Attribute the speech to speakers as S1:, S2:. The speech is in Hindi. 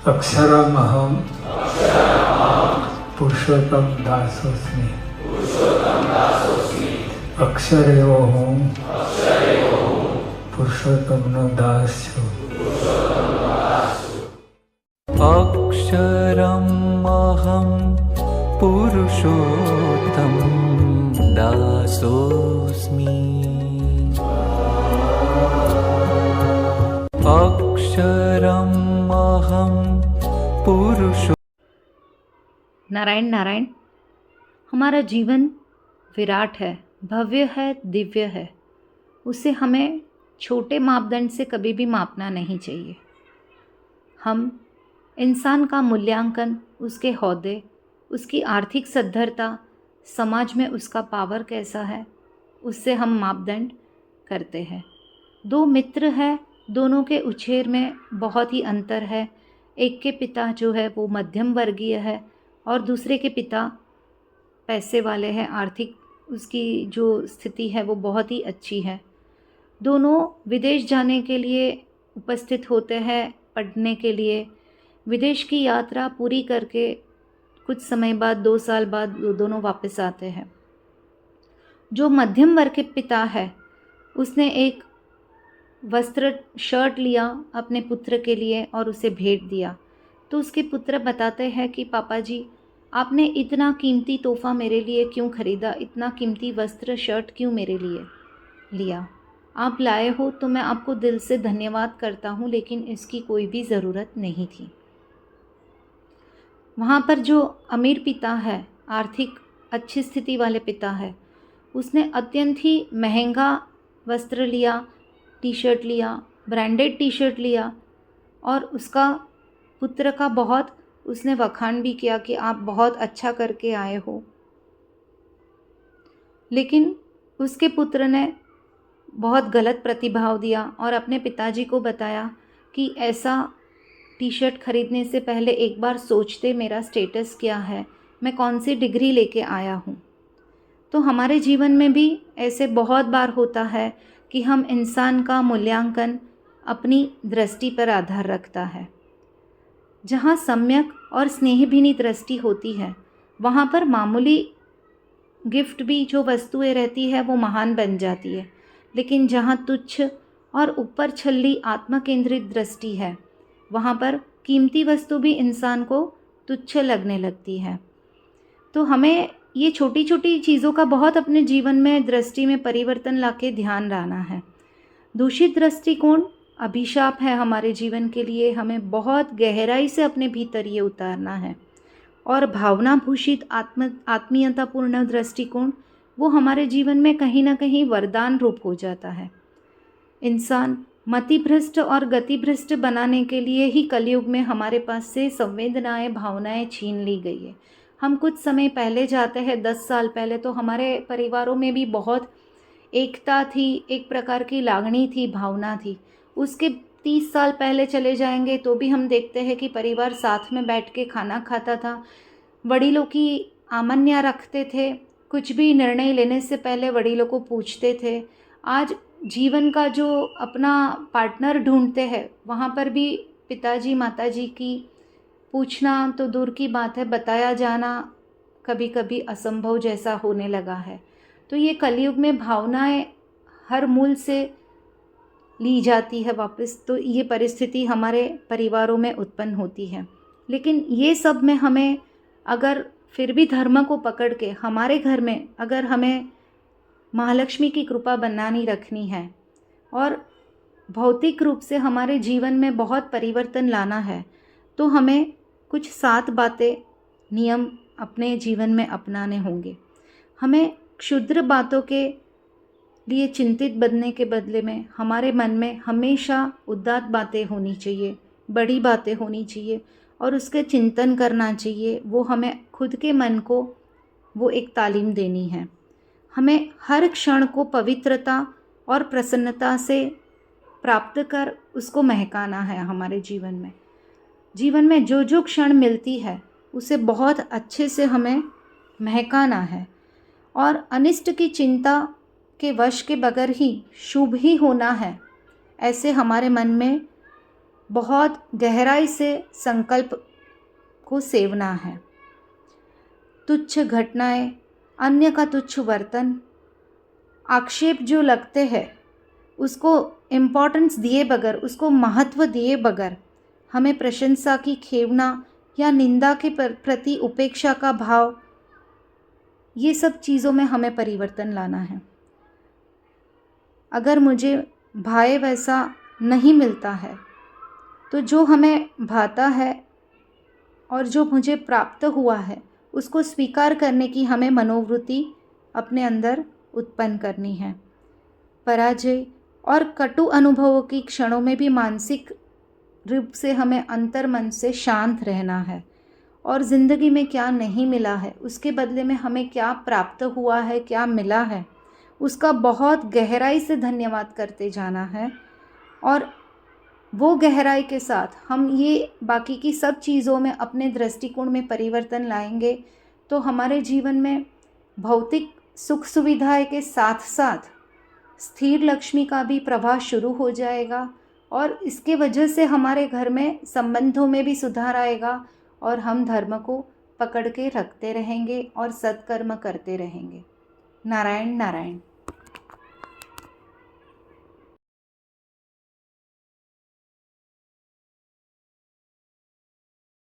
S1: अक्षरमहं पुरुषोत्तम दासोस्मि। अक्षर एवो हूँ पुरुषोत्तमનો દાસ છું।
S2: अक्षरम् अहं पुरुषोत्तम दासोऽस्मि। अक्षरम् अहं पुरुषो।
S3: नारायण नारायण। हमारा जीवन विराट है, भव्य है, दिव्य है। उसे हमें छोटे मापदंड से कभी भी मापना नहीं चाहिए। हम इंसान का मूल्यांकन उसके ओहदे, उसकी आर्थिक सद्धरता, समाज में उसका पावर कैसा है, उससे हम मापदंड करते हैं। दो मित्र हैं, दोनों के उछेर में बहुत ही अंतर है। एक के पिता जो है वो मध्यम वर्गीय है और दूसरे के पिता पैसे वाले हैं, आर्थिक उसकी जो स्थिति है वो बहुत ही अच्छी है। दोनों विदेश जाने के लिए उपस्थित होते हैं, पढ़ने के लिए। विदेश की यात्रा पूरी करके कुछ समय बाद, 2 साल बाद दोनों वापस आते हैं। जो मध्यम वर्ग के पिता है उसने एक वस्त्र शर्ट लिया अपने पुत्र के लिए और उसे भेंट दिया। तो उसके पुत्र बताते हैं कि पापा जी, आपने इतना कीमती तोहफ़ा मेरे लिए क्यों ख़रीदा, इतना कीमती वस्त्र शर्ट क्यों मेरे लिए लिया। आप लाए हो तो मैं आपको दिल से धन्यवाद करता हूँ, लेकिन इसकी कोई भी ज़रूरत नहीं थी। वहाँ पर जो अमीर पिता है, आर्थिक अच्छी स्थिति वाले पिता है, उसने अत्यंत ही महंगा वस्त्र लिया, टी शर्ट लिया, ब्रांडेड टी शर्ट लिया और उसका पुत्र का बहुत उसने वखान भी किया कि आप बहुत अच्छा करके आए हो। लेकिन उसके पुत्र ने बहुत गलत प्रतिभाव दिया और अपने पिताजी को बताया कि ऐसा टी शर्ट खरीदने से पहले एक बार सोचते मेरा स्टेटस क्या है, मैं कौन सी डिग्री लेके आया हूँ। तो हमारे जीवन में भी ऐसे बहुत बार होता है कि हम इंसान का मूल्यांकन अपनी दृष्टि पर आधार रखता है। जहाँ सम्यक और स्नेहभीनी दृष्टि होती है, वहाँ पर मामूली गिफ्ट भी जो वस्तुएं रहती है वो महान बन जाती है। लेकिन जहाँ तुच्छ और ऊपर छल्ली आत्म केंद्रित दृष्टि है, वहाँ पर कीमती वस्तु भी इंसान को तुच्छ लगने लगती है। तो हमें ये छोटी छोटी चीज़ों का बहुत अपने जीवन में दृष्टि में परिवर्तन लाके ध्यान रखना है। दूषित दृष्टिकोण अभिशाप है हमारे जीवन के लिए। हमें बहुत गहराई से अपने भीतर ये उतारना है। और भावना भूषित आत्मीयतापूर्ण दृष्टिकोण वो हमारे जीवन में कहीं ना कहीं वरदान रूप हो जाता है। इंसान मतिभ्रष्ट और गतिभ्रष्ट बनाने के लिए ही कलयुग में हमारे पास से संवेदनाएं, भावनाएं छीन ली गई है। हम कुछ समय पहले जाते हैं, 10 साल पहले, तो हमारे परिवारों में भी बहुत एकता थी, एक प्रकार की लागणी थी, भावना थी। उसके 30 साल पहले चले जाएंगे तो भी हम देखते हैं कि परिवार साथ में बैठ के खाना खाता था, वडीलों की आमन्या रखते थे, कुछ भी निर्णय लेने से पहले वडीलों को पूछते थे। आज जीवन का जो अपना पार्टनर ढूंढते हैं, वहाँ पर भी पिताजी माताजी की पूछना तो दूर की बात है, बताया जाना कभी कभी असंभव जैसा होने लगा है। तो ये कलयुग में भावनाएं हर मूल से ली जाती है वापस, तो ये परिस्थिति हमारे परिवारों में उत्पन्न होती है। लेकिन ये सब में हमें अगर फिर भी धर्म को पकड़ के हमारे घर में अगर हमें महालक्ष्मी की कृपा बनानी रखनी है और भौतिक रूप से हमारे जीवन में बहुत परिवर्तन लाना है, तो हमें कुछ 7 बातें, नियम अपने जीवन में अपनाने होंगे। हमें क्षुद्र बातों के लिए चिंतित बनने के बदले में हमारे मन में हमेशा उदात्त बातें होनी चाहिए, बड़ी बातें होनी चाहिए और उसके चिंतन करना चाहिए। वो हमें खुद के मन को वो एक तालीम देनी है। हमें हर क्षण को पवित्रता और प्रसन्नता से प्राप्त कर उसको महकाना है। हमारे जीवन में जो जो क्षण मिलती है उसे बहुत अच्छे से हमें महकाना है और अनिष्ट की चिंता के वश के बगैर ही शुभ ही होना है, ऐसे हमारे मन में बहुत गहराई से संकल्प को सेवना है। तुच्छ घटनाएं, अन्य का तुच्छ वर्तन, आक्षेप जो लगते हैं उसको इम्पोर्टेंस दिए बगैर, उसको महत्व दिए बगैर हमें प्रशंसा की खेवना या निंदा के प्रति उपेक्षा का भाव, ये सब चीज़ों में हमें परिवर्तन लाना है। अगर मुझे भाए वैसा नहीं मिलता है तो जो हमें भाता है और जो मुझे प्राप्त हुआ है उसको स्वीकार करने की हमें मनोवृत्ति अपने अंदर उत्पन्न करनी है। पराजय और कटु अनुभवों की क्षणों में भी मानसिक रूप से हमें अंतर्मन से शांत रहना है और ज़िंदगी में क्या नहीं मिला है, उसके बदले में हमें क्या प्राप्त हुआ है, क्या मिला है, उसका बहुत गहराई से धन्यवाद करते जाना है। और वो गहराई के साथ हम ये बाकी की सब चीज़ों में अपने दृष्टिकोण में परिवर्तन लाएंगे तो हमारे जीवन में भौतिक सुख सुविधाएं के साथ साथ स्थिर लक्ष्मी का भी प्रवाह शुरू हो जाएगा और इसके वजह से हमारे घर में संबंधों में भी सुधार आएगा और हम धर्म को पकड़ के रखते रहेंगे और सत्कर्म करते रहेंगे। नारायण नारायण।